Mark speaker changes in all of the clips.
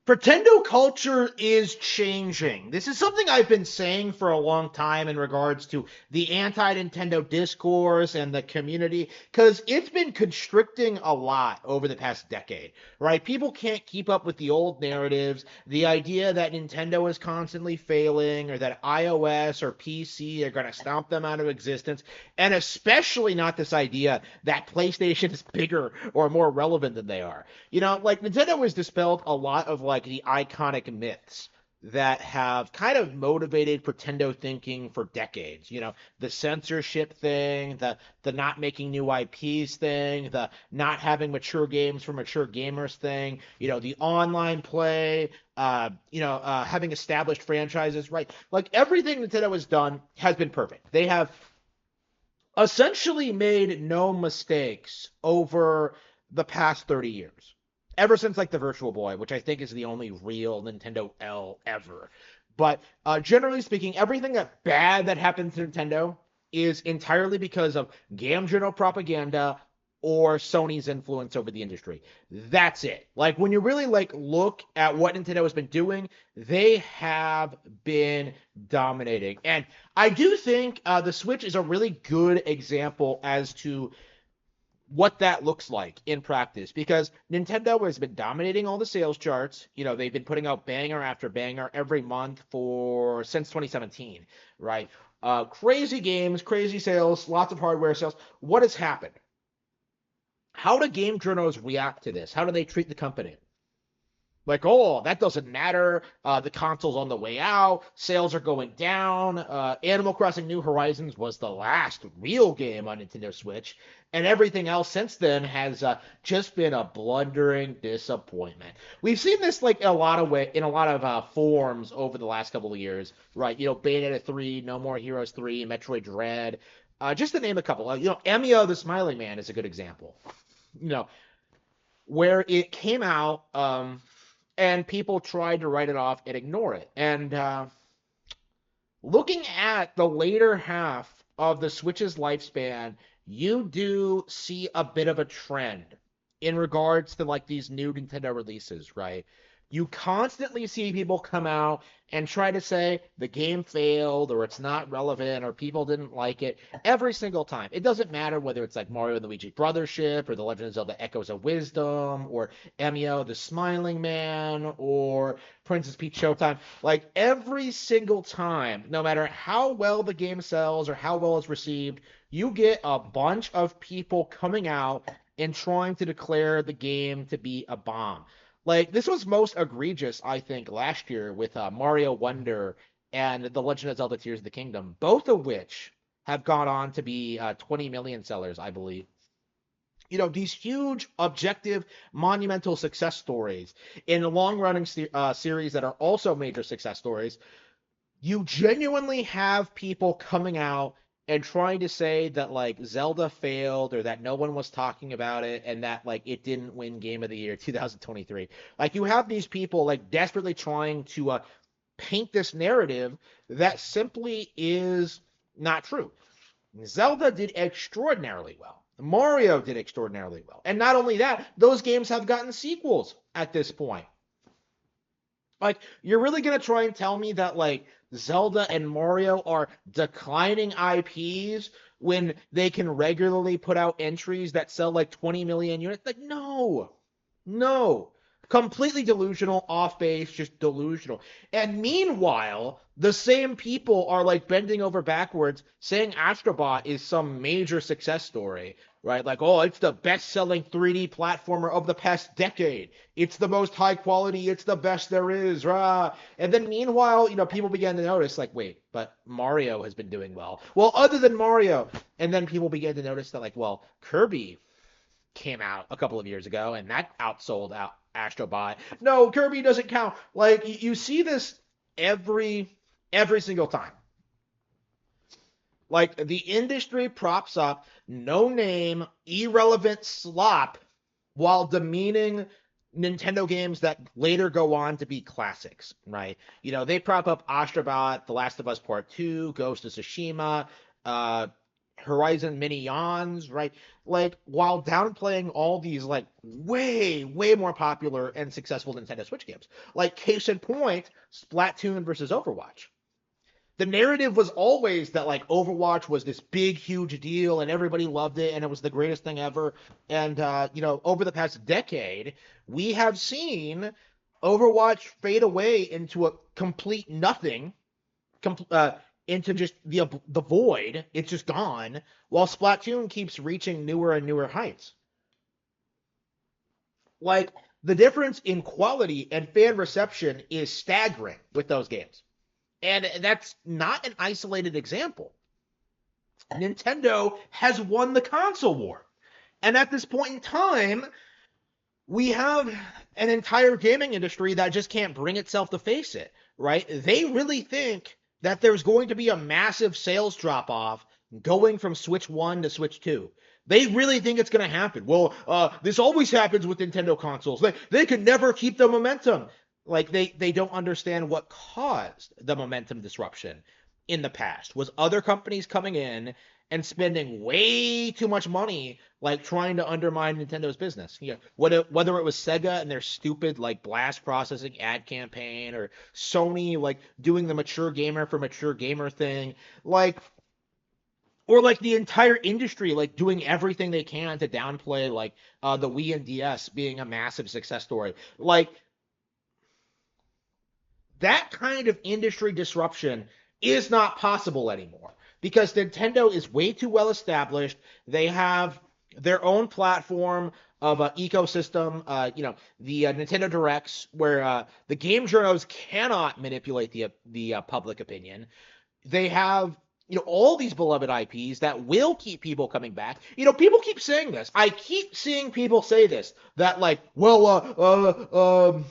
Speaker 1: Pretendo culture is changing. This is something I've been saying for a long time in regards to the anti-Nintendo discourse and the community, because it's been constricting a lot over the past decade, right? People can't keep up with the old narratives, the idea that Nintendo is constantly failing, or that iOS or PC are going to stomp them out of existence, and especially not this idea that PlayStation is bigger or more relevant than they are. Like Nintendo has dispelled a lot of like the iconic myths that have kind of motivated Pretendo thinking for decades. The censorship thing, the not making new IPs thing, the not having mature games for mature gamers thing, the online play, having established franchises, right? Like everything Nintendo has done has been perfect. They have essentially made no mistakes over the past 30 years. Ever since like the Virtual Boy, which I think is the only real Nintendo L ever. But generally speaking, everything that bad that happens to Nintendo is entirely because of game journal propaganda or Sony's influence over the industry. That's it. Like when you really like look at what Nintendo has been doing, they have been dominating. And I do think the Switch is a really good example as to what that looks like in practice because Nintendo has been dominating all the sales charts. They've been putting out banger after banger every month for since 2017, right? Crazy games, crazy sales, lots of hardware sales. What has happened? How do game journals react to this? How do they treat the company? Like, oh, that doesn't matter. The console's on the way out. Sales are going down. Animal Crossing New Horizons was the last real game on Nintendo Switch, and everything else since then has just been a blundering disappointment. We've seen this like in a lot of forms over the last couple of years, right? Bayonetta 3, No More Heroes 3, Metroid Dread, just to name a couple. Amiya the Smiling Man is a good example. You know, where it came out. And people tried to write it off and ignore it. And looking at the later half of the Switch's lifespan, you do see a bit of a trend in regards to like these new Nintendo releases, right? You constantly see people come out and try to say the game failed or it's not relevant or people didn't like it every single time. It doesn't matter whether it's like Mario and Luigi Brothership or The Legend of Zelda Echoes of Wisdom or Emio the Smiling Man or Princess Peach Showtime. Like every single time, no matter how well the game sells or how well it's received, you get a bunch of people coming out and trying to declare the game to be a bomb. Like this was most egregious, I think, last year with Mario Wonder and The Legend of Zelda: Tears of the Kingdom, both of which have gone on to be 20 million sellers, I believe. These huge, objective, monumental success stories in long-running series that are also major success stories. You genuinely have people coming out and trying to say that like Zelda failed or that no one was talking about it and that like it didn't win Game of the Year 2023. Like you have these people like desperately trying to paint this narrative that simply is not true. Zelda did extraordinarily well. Mario did extraordinarily well. And not only that, those games have gotten sequels at this point. Like, you're really gonna try and tell me that like Zelda and Mario are declining IPs when they can regularly put out entries that sell like 20 million units? Like, no, no. Completely delusional, off base, just delusional. And meanwhile, the same people are like bending over backwards saying Astrobot is some major success story, right? Like, oh, it's the best selling 3D platformer of the past decade. It's the most high quality. It's the best there is. Rah. And then meanwhile, people began to notice, like, wait, but Mario has been doing well. Well, other than Mario. And then people began to notice that, like, well, Kirby came out a couple of years ago and that outsold out Astrobot. No, Kirby doesn't count. Like, you see this every single time. Like the industry props up no name, irrelevant slop while demeaning Nintendo games that later go on to be classics, right? They prop up Astrobot, The Last of Us Part 2, Ghost of Tsushima, uh, Horizon Mini Yawns, right? Like while downplaying all these like way more popular and successful Nintendo Switch games. Like case in point, Splatoon versus Overwatch. The narrative was always that like Overwatch was this big huge deal and everybody loved it and it was the greatest thing ever. And over the past decade, we have seen Overwatch fade away into a complete nothing, com- uh, into just the void. It's just gone, while Splatoon keeps reaching newer and newer heights. Like the difference in quality and fan reception is staggering with those games. And that's not an isolated example. Nintendo has won the console war. And at this point in time, we have an entire gaming industry that just can't bring itself to face it, right? They really think that there's going to be a massive sales drop off going from Switch 1 to Switch 2. They really think it's going to happen. Well, this always happens with Nintendo consoles. They can never keep the momentum. Like they don't understand what caused the momentum disruption in the past. Was other companies coming in and spending way too much money like trying to undermine Nintendo's business. Whether it was Sega and their stupid like blast processing ad campaign, or Sony like doing the mature gamer for mature gamer thing, like, or like the entire industry like doing everything they can to downplay like the Wii and DS being a massive success story. Like that kind of industry disruption is not possible anymore because Nintendo is way too well established. They have their own platform of ecosystem. The Nintendo Directs, where the game journals cannot manipulate the public opinion. They have all these beloved IPs that will keep people coming back. People keep saying this. I keep seeing people say this, that like, well,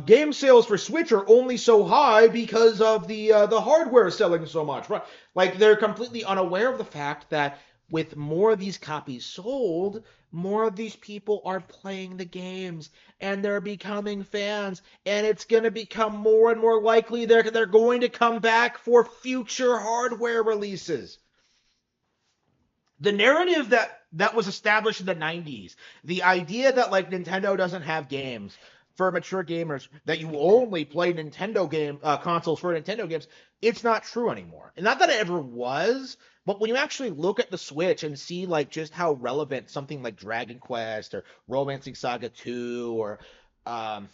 Speaker 1: game sales for Switch are only so high because of the hardware selling so much, right? Like they're completely unaware of the fact that with more of these copies sold, more of these people are playing the games and they're becoming fans, and it's going to become more and more likely they're going to come back for future hardware releases. The narrative that was established in the 90s, the idea that like Nintendo doesn't have games for mature gamers, that you only play Nintendo game consoles for Nintendo games, it's not true anymore. And not that it ever was, but when you actually look at the Switch and see like just how relevant something like Dragon Quest or Romancing Saga 2 or um,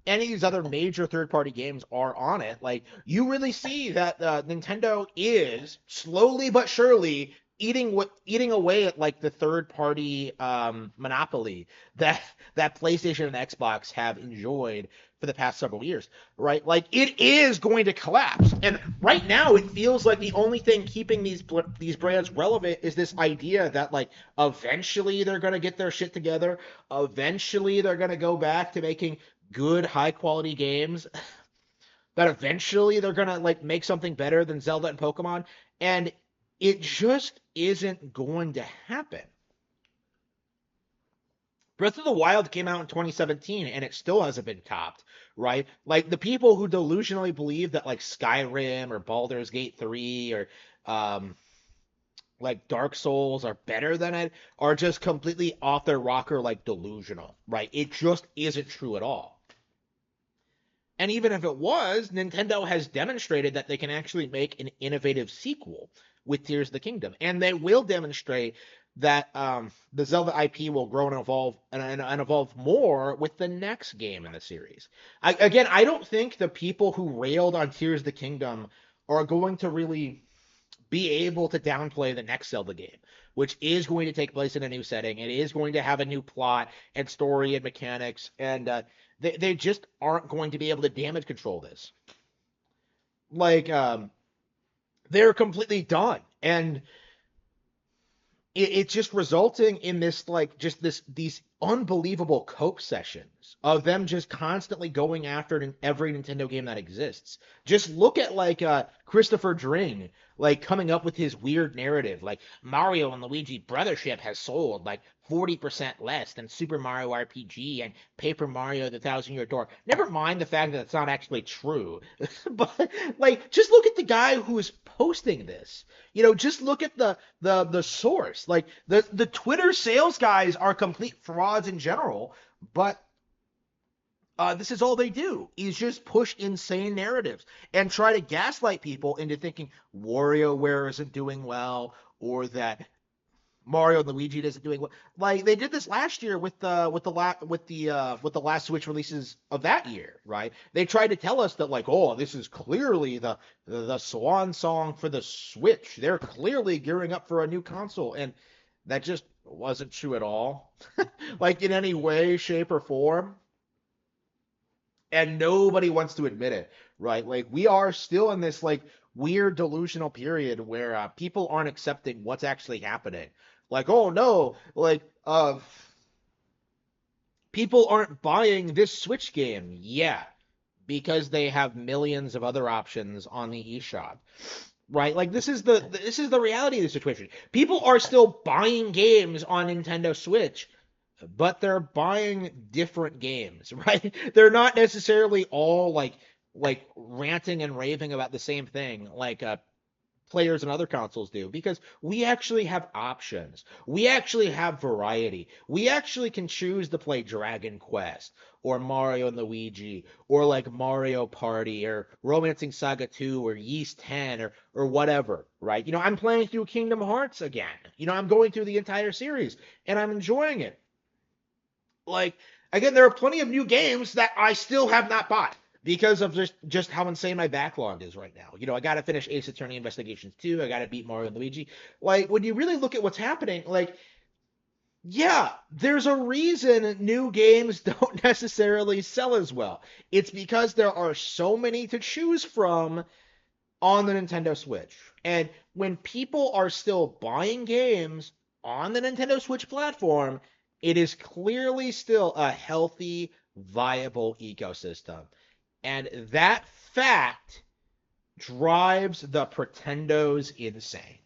Speaker 1: any of these other major third-party games are on it, like you really see that Nintendo is slowly but surely eating away at like the third-party monopoly that PlayStation and Xbox have enjoyed for the past several years, right? Like it is going to collapse, and right now it feels like the only thing keeping these brands relevant is this idea that like eventually they're going to get their shit together, eventually they're going to go back to making good high quality games, that eventually they're gonna like make something better than Zelda and Pokemon, and it just isn't going to happen. Breath of the Wild came out in 2017 and it still hasn't been topped, right? Like the people who delusionally believe that like Skyrim or Baldur's Gate 3 or um like Dark Souls are better than it are just completely off their rocker, like delusional, right? It just isn't true at all. And even if it was, Nintendo has demonstrated that they can actually make an innovative sequel with Tears of the Kingdom, and they will demonstrate that the Zelda IP will grow and evolve and evolve more with the next game in the series. I don't think the people who railed on Tears of the Kingdom are going to really be able to downplay the next Zelda game, which is going to take place in a new setting. It is going to have a new plot and story and mechanics, and they just aren't going to be able to damage control this. Like, they're completely done, and it's just resulting in this like just these unbelievable cope sessions of them just constantly going after every Nintendo game that exists. Just look at like Christopher Dring like coming up with his weird narrative like Mario and Luigi Brothership has sold like 40% less than Super Mario RPG and Paper Mario the Thousand Year Door. Never mind the fact that it's not actually true. But like just look at the guy who is posting this. Just look at the source. Like the Twitter sales guys are complete frauds in general, but this is all they do is just push insane narratives and try to gaslight people into thinking WarioWare isn't doing well or that Mario and Luigi isn't doing well. Like they did this last year with the last Switch releases of that year, right? They tried to tell us that like, oh, this is clearly the swan song for the Switch. They're clearly gearing up for a new console, and that just wasn't true at all, like in any way, shape, or form. And nobody wants to admit it, right? Like we are still in this like weird delusional period where people aren't accepting what's actually happening. Like, oh no, like people aren't buying this Switch game. Yeah, because they have millions of other options on the eShop. Right? Like this is the reality of the situation. People are still buying games on Nintendo Switch, but they're buying different games, right? They're not necessarily all like ranting and raving about the same thing like players and other consoles do because we actually have options. We actually have variety. We actually can choose to play Dragon Quest or Mario and Luigi or like Mario Party or Romancing Saga 2 or Yeast 10 or whatever, right? I'm playing through Kingdom Hearts again. I'm going through the entire series and I'm enjoying it. Like again, there are plenty of new games that I still have not bought because of just how insane my backlog is right now. I got to finish Ace Attorney Investigations 2. I got to beat Mario and Luigi. Like when you really look at what's happening, like yeah, there's a reason new games don't necessarily sell as well. It's because there are so many to choose from on the Nintendo Switch. And when people are still buying games on the Nintendo Switch platform, it is clearly still a healthy, viable ecosystem. And that fact drives the Pretendos insane.